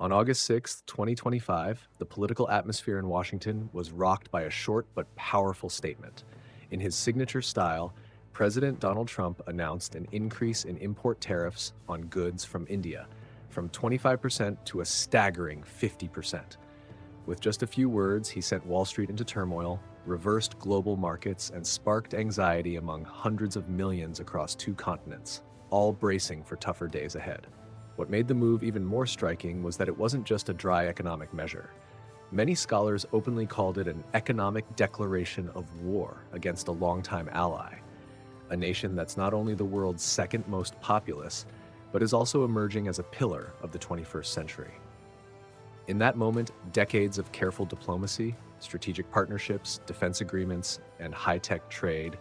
On August 6, 2025, the political atmosphere in Washington was rocked by a short but powerful statement. In his signature style, President Donald Trump announced an increase in import tariffs on goods from India, from 25% to a staggering 50%. With just a few words, he sent Wall Street into turmoil, reversed global markets, and sparked anxiety among hundreds of millions across two continents, all bracing for tougher days ahead. What made the move even more striking was that it wasn't just a dry economic measure. Many scholars openly called it an economic declaration of war against a longtime ally, a nation that's not only the world's second most populous, but is also emerging as a pillar of the 21st century. In that moment, decades of careful diplomacy, strategic partnerships, defense agreements, and high-tech trade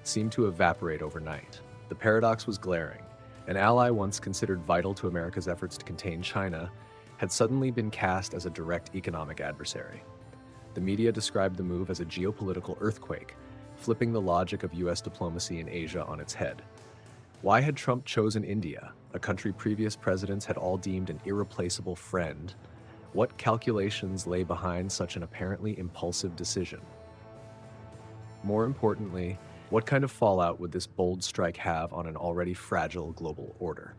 seemed to evaporate overnight. The paradox was glaring. An ally once considered vital to America's efforts to contain China had suddenly been cast as a direct economic adversary. The media described the move as a geopolitical earthquake, flipping the logic of U.S. diplomacy in Asia on its head. Why had Trump chosen India, a country previous presidents had all deemed an irreplaceable friend? What calculations lay behind such an apparently impulsive decision? More importantly, what kind of fallout would this bold strike have on an already fragile global order?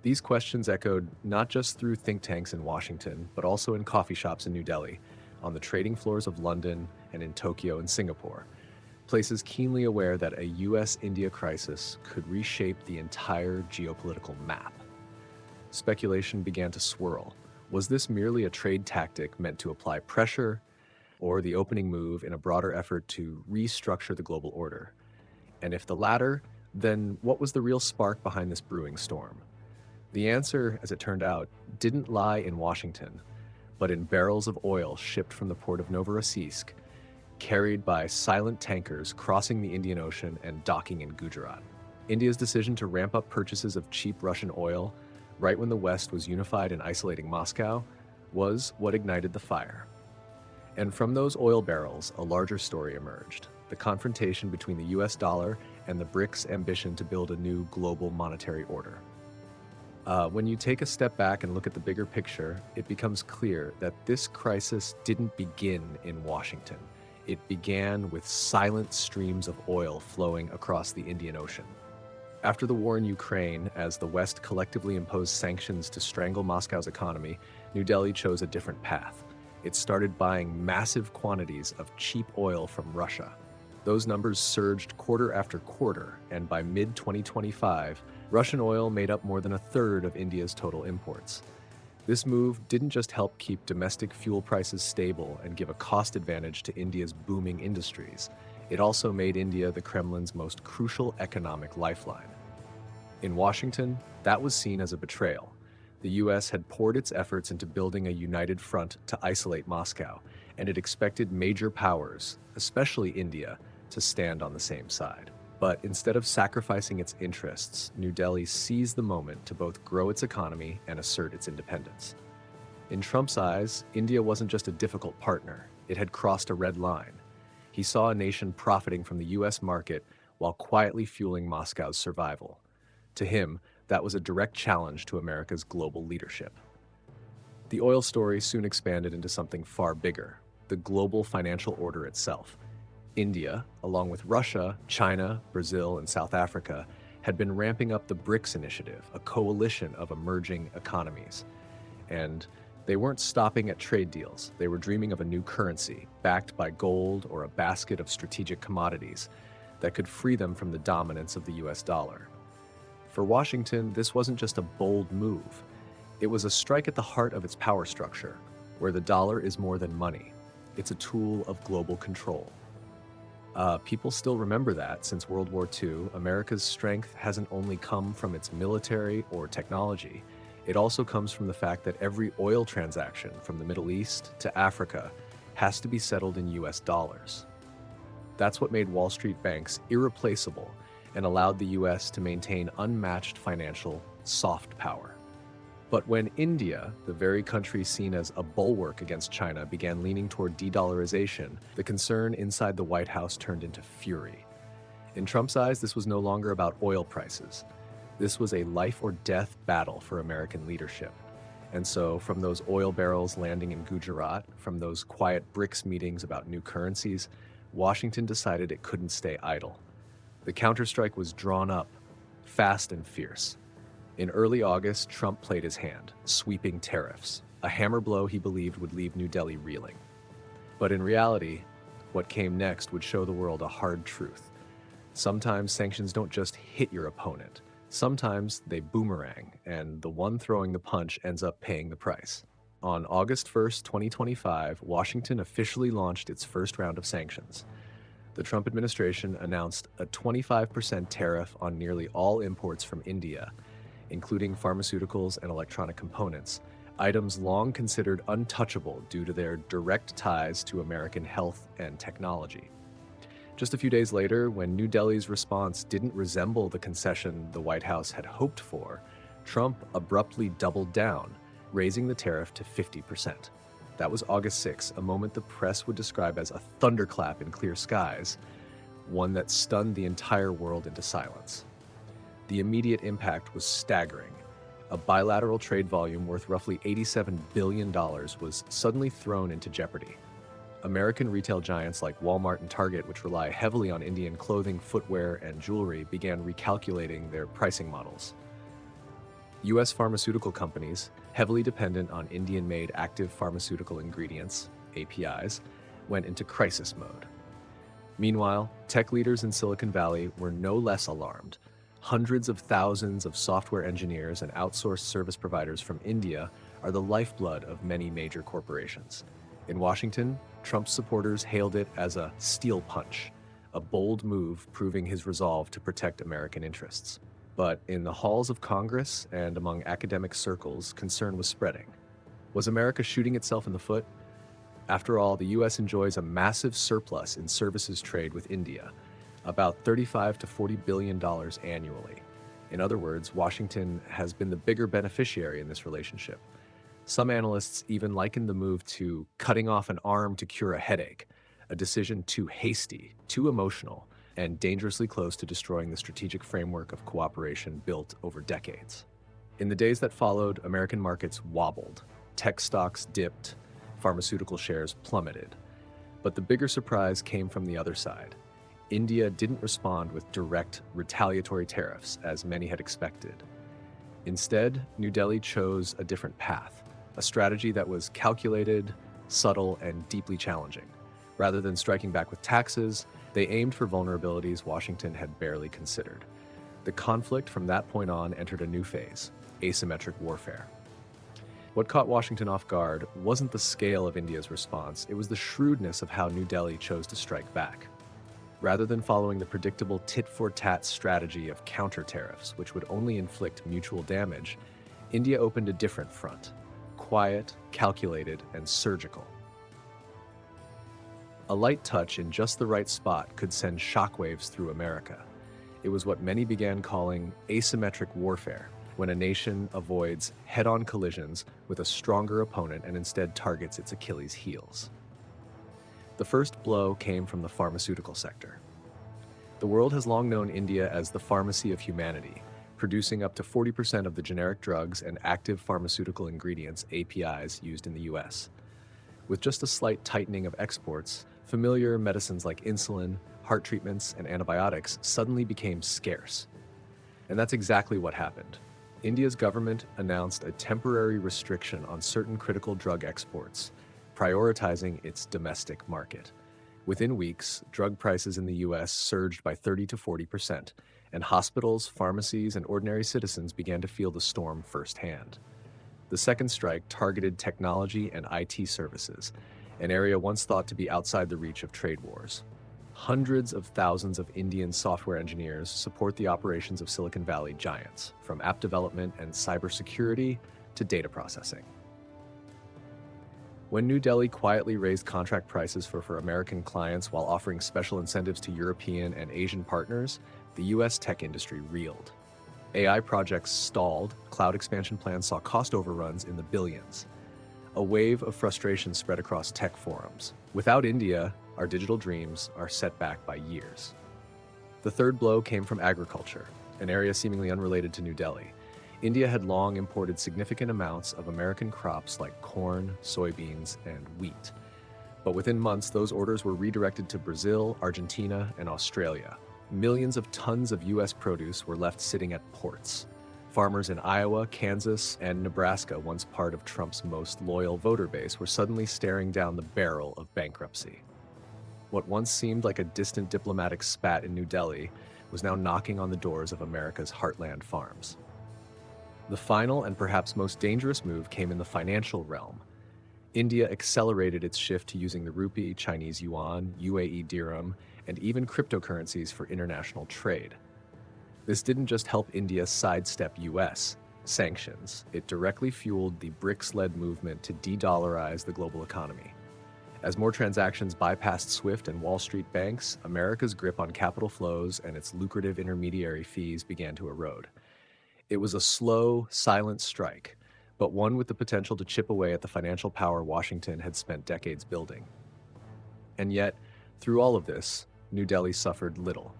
These questions echoed not just through think tanks in Washington, but also in coffee shops in New Delhi, on the trading floors of London, and in Tokyo and Singapore, places keenly aware that a US-India crisis could reshape the entire geopolitical map. Speculation began to swirl. Was this merely a trade tactic meant to apply pressure, or the opening move in a broader effort to restructure the global order? And if the latter, then what was the real spark behind this brewing storm? The answer, as it turned out, didn't lie in Washington, but in barrels of oil shipped from the port of Novorossiysk, carried by silent tankers crossing the Indian Ocean and docking in Gujarat. India's decision to ramp up purchases of cheap Russian oil, right when the West was unified in isolating Moscow, was what ignited the fire. And from those oil barrels, a larger story emerged: the confrontation between the US dollar and the BRICS' ambition to build a new global monetary order. When you take a step back and look at the bigger picture, it becomes clear that this crisis didn't begin in Washington. It began with silent streams of oil flowing across the Indian Ocean. After the war in Ukraine, as the West collectively imposed sanctions to strangle Moscow's economy, New Delhi chose a different path. It started buying massive quantities of cheap oil from Russia. Those numbers surged quarter after quarter, and by mid-2025, Russian oil made up more than a third of India's total imports. This move didn't just help keep domestic fuel prices stable and give a cost advantage to India's booming industries, it also made India the Kremlin's most crucial economic lifeline. In Washington, that was seen as a betrayal. The US had poured its efforts into building a united front to isolate Moscow, and it expected major powers, especially India, to stand on the same side. But instead of sacrificing its interests, New Delhi seized the moment to both grow its economy and assert its independence. In Trump's eyes, India wasn't just a difficult partner, it had crossed a red line. He saw a nation profiting from the US market while quietly fueling Moscow's survival. To him, that was a direct challenge to America's global leadership. The oil story soon expanded into something far bigger: the global financial order itself. India, along with Russia, China, Brazil, and South Africa, had been ramping up the BRICS initiative, a coalition of emerging economies. And they weren't stopping at trade deals. They were dreaming of a new currency, backed by gold or a basket of strategic commodities, that could free them from the dominance of the US dollar. For Washington, this wasn't just a bold move. It was a strike at the heart of its power structure, where the dollar is more than money. It's a tool of global control. People still remember that since World War II, America's strength hasn't only come from its military or technology. It also comes from the fact that every oil transaction from the Middle East to Africa has to be settled in US dollars. That's what made Wall Street banks irreplaceable and allowed the US to maintain unmatched financial soft power. But when India, the very country seen as a bulwark against China, began leaning toward de-dollarization, the concern inside the White House turned into fury. In Trump's eyes, this was no longer about oil prices. This was a life or death battle for American leadership. And so, from those oil barrels landing in Gujarat, from those quiet BRICS meetings about new currencies, Washington decided it couldn't stay idle. The counterstrike was drawn up, fast and fierce. In early August, Trump played his hand, sweeping tariffs, a hammer blow he believed would leave New Delhi reeling. But in reality, what came next would show the world a hard truth. Sometimes sanctions don't just hit your opponent. Sometimes they boomerang, and the one throwing the punch ends up paying the price. On August 1st, 2025, Washington officially launched its first round of sanctions. The Trump administration announced a 25% tariff on nearly all imports from India, including pharmaceuticals and electronic components, items long considered untouchable due to their direct ties to American health and technology. Just a few days later, when New Delhi's response didn't resemble the concession the White House had hoped for, Trump abruptly doubled down, raising the tariff to 50%. That was August 6, a moment the press would describe as a thunderclap in clear skies, one that stunned the entire world into silence. The immediate impact was staggering. A bilateral trade volume worth roughly $87 billion was suddenly thrown into jeopardy. American retail giants like Walmart and Target, which rely heavily on Indian clothing, footwear, and jewelry, began recalculating their pricing models. U.S. pharmaceutical companies, heavily dependent on Indian-made active pharmaceutical ingredients, APIs, went into crisis mode. Meanwhile, tech leaders in Silicon Valley were no less alarmed. Hundreds of thousands of software engineers and outsourced service providers from India are the lifeblood of many major corporations. In Washington, Trump's supporters hailed it as a steel punch, a bold move proving his resolve to protect American interests. But in the halls of Congress and among academic circles, concern was spreading. Was America shooting itself in the foot? After all, the U.S. enjoys a massive surplus in services trade with India, about $35 to $40 billion annually. In other words, Washington has been the bigger beneficiary in this relationship. Some analysts even liken the move to cutting off an arm to cure a headache, a decision too hasty, too emotional, and dangerously close to destroying the strategic framework of cooperation built over decades. In the days that followed, American markets wobbled, tech stocks dipped, pharmaceutical shares plummeted. But the bigger surprise came from the other side. India didn't respond with direct retaliatory tariffs, as many had expected. Instead, New Delhi chose a different path, a strategy that was calculated, subtle, and deeply challenging. Rather than striking back with taxes, they aimed for vulnerabilities Washington had barely considered. The conflict from that point on entered a new phase, asymmetric warfare. What caught Washington off guard wasn't the scale of India's response, it was the shrewdness of how New Delhi chose to strike back. Rather than following the predictable tit-for-tat strategy of counter-tariffs, which would only inflict mutual damage, India opened a different front, quiet, calculated, and surgical. A light touch in just the right spot could send shockwaves through America. It was what many began calling asymmetric warfare, when a nation avoids head-on collisions with a stronger opponent and instead targets its Achilles' heels. The first blow came from the pharmaceutical sector. The world has long known India as the pharmacy of humanity, producing up to 40% of the generic drugs and active pharmaceutical ingredients, APIs, used in the US. With just a slight tightening of exports, familiar medicines like insulin, heart treatments, and antibiotics suddenly became scarce. And that's exactly what happened. India's government announced a temporary restriction on certain critical drug exports, prioritizing its domestic market. Within weeks, drug prices in the US surged by 30 to 40%, and hospitals, pharmacies, and ordinary citizens began to feel the storm firsthand. The second strike targeted technology and IT services, an area once thought to be outside the reach of trade wars. Hundreds of thousands of Indian software engineers support the operations of Silicon Valley giants, from app development and cybersecurity to data processing. When New Delhi quietly raised contract prices for American clients while offering special incentives to European and Asian partners, the US tech industry reeled. AI projects stalled, cloud expansion plans saw cost overruns in the billions. A wave of frustration spread across tech forums. Without India, our digital dreams are set back by years. The third blow came from agriculture, an area seemingly unrelated to New Delhi. India had long imported significant amounts of American crops like corn, soybeans, and wheat. But within months, those orders were redirected to Brazil, Argentina, and Australia. Millions of tons of U.S. produce were left sitting at ports. Farmers in Iowa, Kansas, and Nebraska, once part of Trump's most loyal voter base, were suddenly staring down the barrel of bankruptcy. What once seemed like a distant diplomatic spat in New Delhi was now knocking on the doors of America's heartland farms. The final and perhaps most dangerous move came in the financial realm. India accelerated its shift to using the rupee, Chinese yuan, UAE dirham, and even cryptocurrencies for international trade. This didn't just help India sidestep US sanctions, it directly fueled the BRICS-led movement to de-dollarize the global economy. As more transactions bypassed SWIFT and Wall Street banks, America's grip on capital flows and its lucrative intermediary fees began to erode. It was a slow, silent strike, but one with the potential to chip away at the financial power Washington had spent decades building. And yet, through all of this, New Delhi suffered little.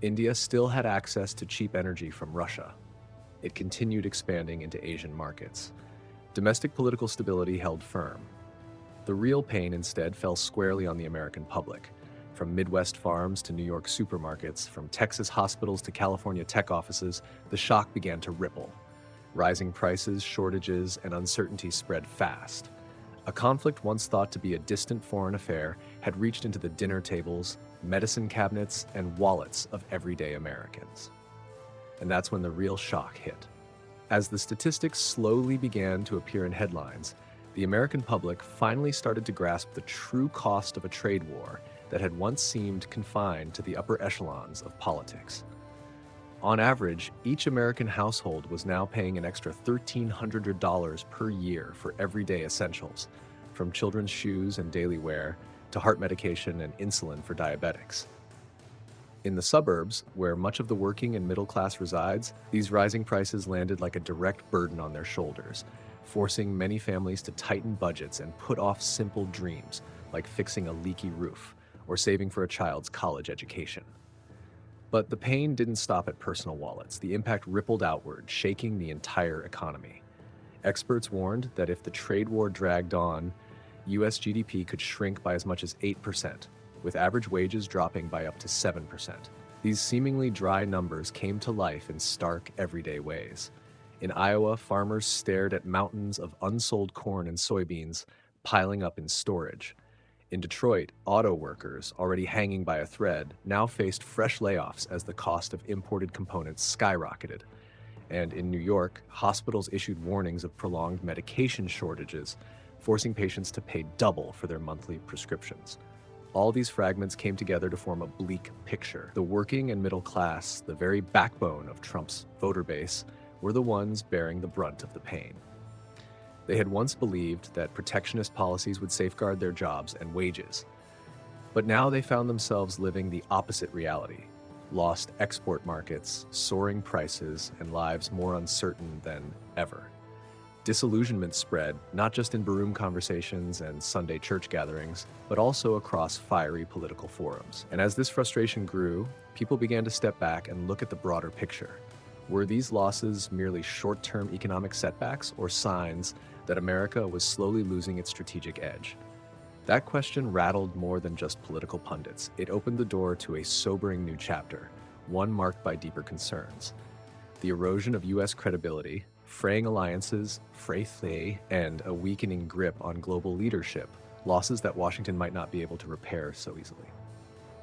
India still had access to cheap energy from Russia. It continued expanding into Asian markets. Domestic political stability held firm. The real pain instead fell squarely on the American public. From Midwest farms to New York supermarkets, from Texas hospitals to California tech offices, the shock began to ripple. Rising prices, shortages, and uncertainty spread fast. A conflict once thought to be a distant foreign affair had reached into the dinner tables, medicine cabinets, and wallets of everyday Americans. And that's when the real shock hit. As the statistics slowly began to appear in headlines, the American public finally started to grasp the true cost of a trade war that had once seemed confined to the upper echelons of politics. On average, each American household was now paying an extra $1,300 per year for everyday essentials, from children's shoes and daily wear to heart medication and insulin for diabetics. In the suburbs, where much of the working and middle class resides, these rising prices landed like a direct burden on their shoulders, forcing many families to tighten budgets and put off simple dreams like fixing a leaky roof or saving for a child's college education. But the pain didn't stop at personal wallets. The impact rippled outward, shaking the entire economy. Experts warned that if the trade war dragged on, US GDP could shrink by as much as 8%, with average wages dropping by up to 7%. These seemingly dry numbers came to life in stark, everyday ways. In Iowa, farmers stared at mountains of unsold corn and soybeans piling up in storage. In Detroit, auto workers, already hanging by a thread, now faced fresh layoffs as the cost of imported components skyrocketed. And in New York, hospitals issued warnings of prolonged medication shortages, forcing patients to pay double for their monthly prescriptions. All these fragments came together to form a bleak picture. The working and middle class, the very backbone of Trump's voter base, were the ones bearing the brunt of the pain. They had once believed that protectionist policies would safeguard their jobs and wages. But now they found themselves living the opposite reality: lost export markets, soaring prices, and lives more uncertain than ever. Disillusionment spread, not just in barroom conversations and Sunday church gatherings, but also across fiery political forums. And as this frustration grew, people began to step back and look at the broader picture. Were these losses merely short-term economic setbacks or signs that America was slowly losing its strategic edge? That question rattled more than just political pundits. It opened the door to a sobering new chapter, one marked by deeper concerns. The erosion of U.S. credibility, fraying alliances, and a weakening grip on global leadership, losses that Washington might not be able to repair so easily.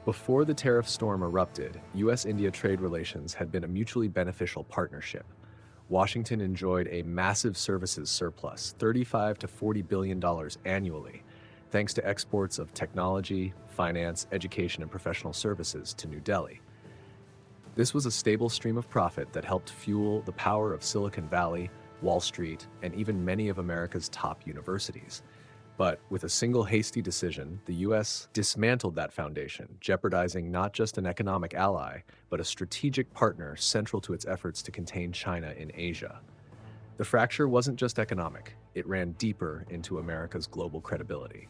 Before the tariff storm erupted, U.S.-India trade relations had been a mutually beneficial partnership. Washington enjoyed a massive services surplus, $35 to $40 billion annually, thanks to exports of technology, finance, education, and professional services to New Delhi. This was a stable stream of profit that helped fuel the power of Silicon Valley, Wall Street, and even many of America's top universities. But with a single hasty decision, the U.S. dismantled that foundation, jeopardizing not just an economic ally, but a strategic partner central to its efforts to contain China in Asia. The fracture wasn't just economic, it ran deeper into America's global credibility.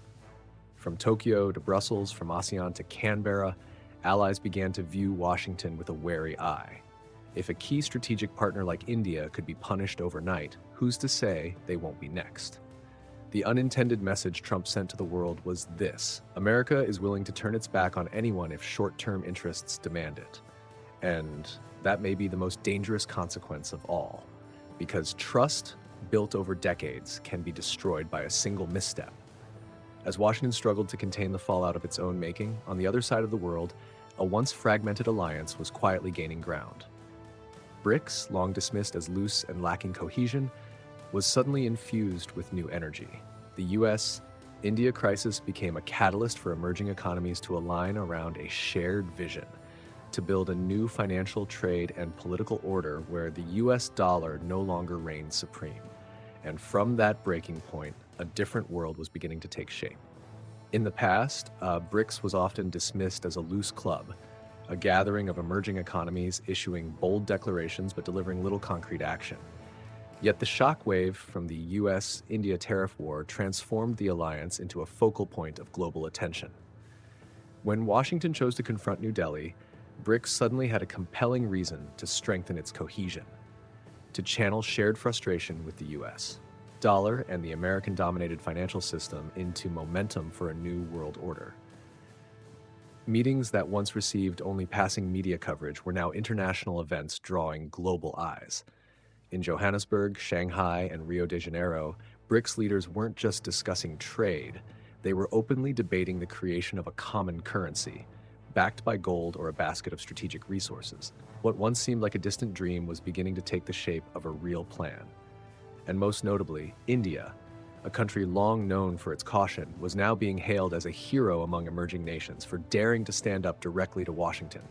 From Tokyo to Brussels, from ASEAN to Canberra, allies began to view Washington with a wary eye. If a key strategic partner like India could be punished overnight, who's to say they won't be next? The unintended message Trump sent to the world was this: America is willing to turn its back on anyone if short-term interests demand it. And that may be the most dangerous consequence of all, because trust built over decades can be destroyed by a single misstep. As Washington struggled to contain the fallout of its own making, on the other side of the world, a once fragmented alliance was quietly gaining ground. BRICS, long dismissed as loose and lacking cohesion, was suddenly infused with new energy. The US-India crisis became a catalyst for emerging economies to align around a shared vision, to build a new financial, trade, and political order where the US dollar no longer reigned supreme. And from that breaking point, a different world was beginning to take shape. In the past, BRICS was often dismissed as a loose club, a gathering of emerging economies issuing bold declarations but delivering little concrete action. Yet the shockwave from the US-India tariff war transformed the alliance into a focal point of global attention. When Washington chose to confront New Delhi, BRICS suddenly had a compelling reason to strengthen its cohesion, to channel shared frustration with the US dollar and the American-dominated financial system into momentum for a new world order. Meetings that once received only passing media coverage were now international events drawing global eyes. In Johannesburg, Shanghai, and Rio de Janeiro, BRICS leaders weren't just discussing trade, they were openly debating the creation of a common currency, backed by gold or a basket of strategic resources. What once seemed like a distant dream was beginning to take the shape of a real plan. And most notably, India, a country long known for its caution, was now being hailed as a hero among emerging nations for daring to stand up directly to Washington.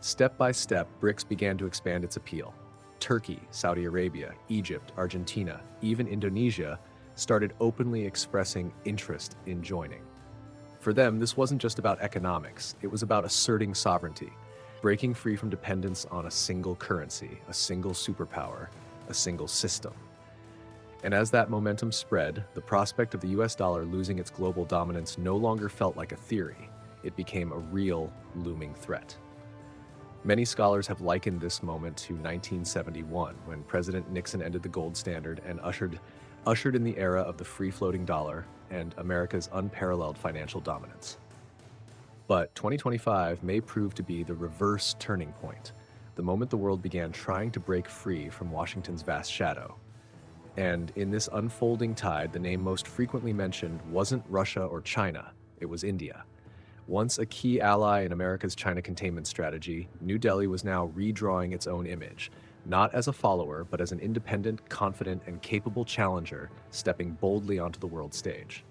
Step by step, BRICS began to expand its appeal. Turkey, Saudi Arabia, Egypt, Argentina, even Indonesia started openly expressing interest in joining. For them, this wasn't just about economics, it was about asserting sovereignty, breaking free from dependence on a single currency, a single superpower, a single system. And as that momentum spread, the prospect of the US dollar losing its global dominance no longer felt like a theory. It became a real, looming threat. Many scholars have likened this moment to 1971, when President Nixon ended the gold standard and ushered in the era of the free-floating dollar and America's unparalleled financial dominance. But 2025 may prove to be the reverse turning point, the moment the world began trying to break free from Washington's vast shadow. And in this unfolding tide, the name most frequently mentioned wasn't Russia or China, it was India. Once a key ally in America's China containment strategy, New Delhi was now redrawing its own image, not as a follower, but as an independent, confident, and capable challenger stepping boldly onto the world stage.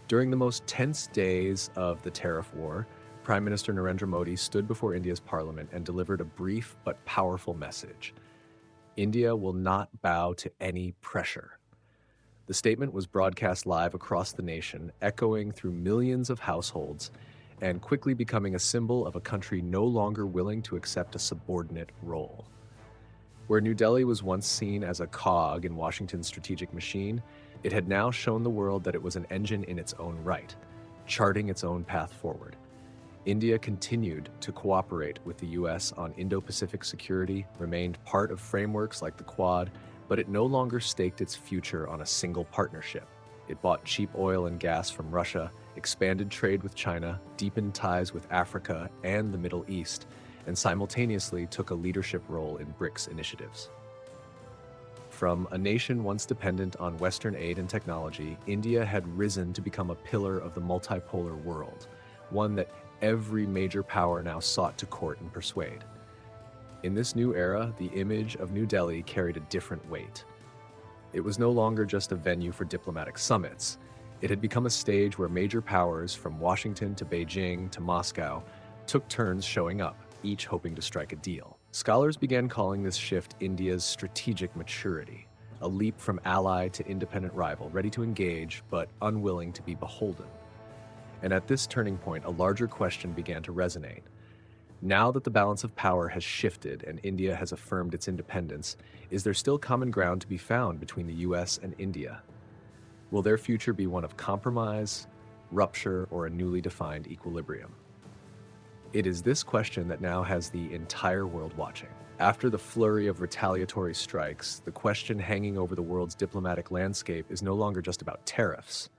During the most tense days of the tariff war, Prime Minister Narendra Modi stood before India's parliament and delivered a brief but powerful message. India will not bow to any pressure. The statement was broadcast live across the nation, echoing through millions of households, and quickly becoming a symbol of a country no longer willing to accept a subordinate role. Where New Delhi was once seen as a cog in Washington's strategic machine, it had now shown the world that it was an engine in its own right, charting its own path forward. India continued to cooperate with the US on Indo-Pacific security, remained part of frameworks like the Quad, but it no longer staked its future on a single partnership. It bought cheap oil and gas from Russia, expanded trade with China, deepened ties with Africa and the Middle East, and simultaneously took a leadership role in BRICS initiatives. From a nation once dependent on Western aid and technology, India had risen to become a pillar of the multipolar world, one that every major power now sought to court and persuade. In this new era, the image of New Delhi carried a different weight. It was no longer just a venue for diplomatic summits. It had become a stage where major powers, from Washington to Beijing to Moscow, took turns showing up, each hoping to strike a deal. Scholars began calling this shift India's strategic maturity, a leap from ally to independent rival, ready to engage but unwilling to be beholden. And at this turning point, a larger question began to resonate. Now that the balance of power has shifted and India has affirmed its independence, is there still common ground to be found between the US and India? Will their future be one of compromise, rupture, or a newly defined equilibrium? It is this question that now has the entire world watching. After the flurry of retaliatory strikes, the question hanging over the world's diplomatic landscape is no longer just about tariffs.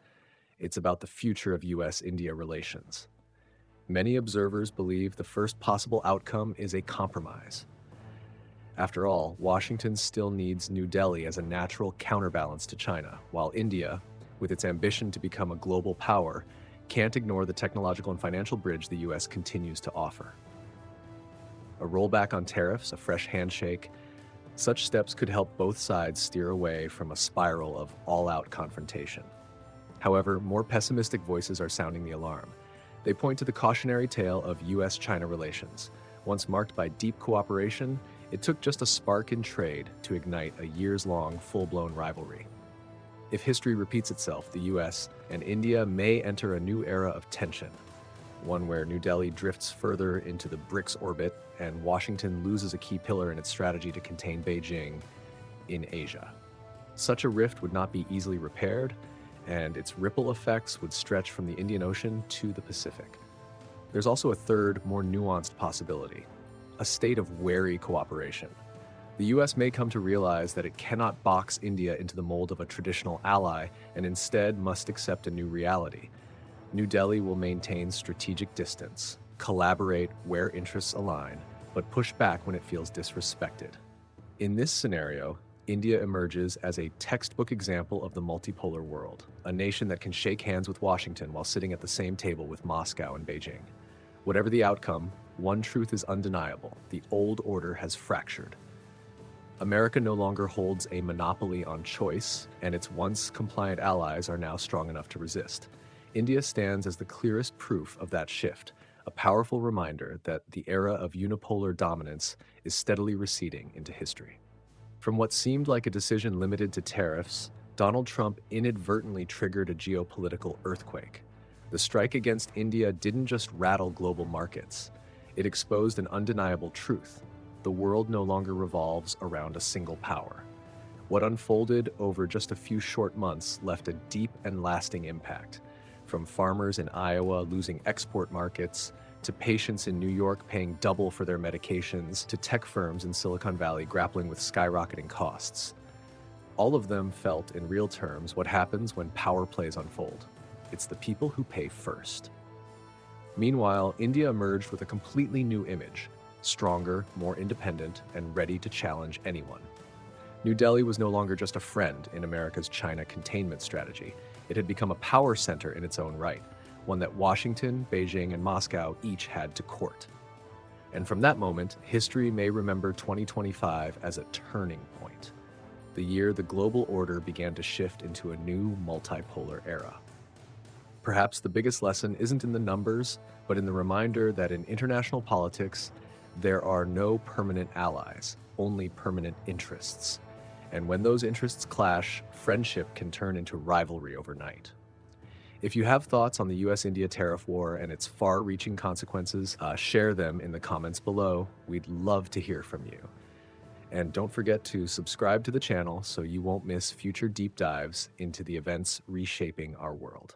It's about the future of US-India relations. Many observers believe the first possible outcome is a compromise. After all, Washington still needs New Delhi as a natural counterbalance to China, while India, with its ambition to become a global power, can't ignore the technological and financial bridge the US continues to offer. A rollback on tariffs, a fresh handshake, such steps could help both sides steer away from a spiral of all-out confrontation. However, more pessimistic voices are sounding the alarm. They point to the cautionary tale of US-China relations. Once marked by deep cooperation, it took just a spark in trade to ignite a years-long, full-blown rivalry. If history repeats itself, the US and India may enter a new era of tension, one where New Delhi drifts further into the BRICS orbit and Washington loses a key pillar in its strategy to contain Beijing in Asia. Such a rift would not be easily repaired, and its ripple effects would stretch from the Indian Ocean to the Pacific. There's also a third, more nuanced possibility, a state of wary cooperation. The US may come to realize that it cannot box India into the mold of a traditional ally and instead must accept a new reality. New Delhi will maintain strategic distance, collaborate where interests align, but push back when it feels disrespected. In this scenario, India emerges as a textbook example of the multipolar world, a nation that can shake hands with Washington while sitting at the same table with Moscow and Beijing. Whatever the outcome, one truth is undeniable: the old order has fractured. America no longer holds a monopoly on choice, and its once compliant allies are now strong enough to resist. India stands as the clearest proof of that shift, a powerful reminder that the era of unipolar dominance is steadily receding into history. From what seemed like a decision limited to tariffs, Donald Trump inadvertently triggered a geopolitical earthquake. The strike against India didn't just rattle global markets. It exposed an undeniable truth: the world no longer revolves around a single power. What unfolded over just a few short months left a deep and lasting impact, from farmers in Iowa losing export markets, to patients in New York paying double for their medications, to tech firms in Silicon Valley grappling with skyrocketing costs. All of them felt in real terms what happens when power plays unfold. It's the people who pay first. Meanwhile, India emerged with a completely new image: stronger, more independent, and ready to challenge anyone. New Delhi was no longer just a friend in America's China containment strategy. It had become a power center in its own right, one that Washington, Beijing, and Moscow each had to court. And from that moment, history may remember 2025 as a turning point, the year the global order began to shift into a new multipolar era. Perhaps the biggest lesson isn't in the numbers, but in the reminder that in international politics, there are no permanent allies, only permanent interests. And when those interests clash, friendship can turn into rivalry overnight. If you have thoughts on the US-India tariff war and its far-reaching consequences, share them in the comments below. We'd love to hear from you. And don't forget to subscribe to the channel so you won't miss future deep dives into the events reshaping our world.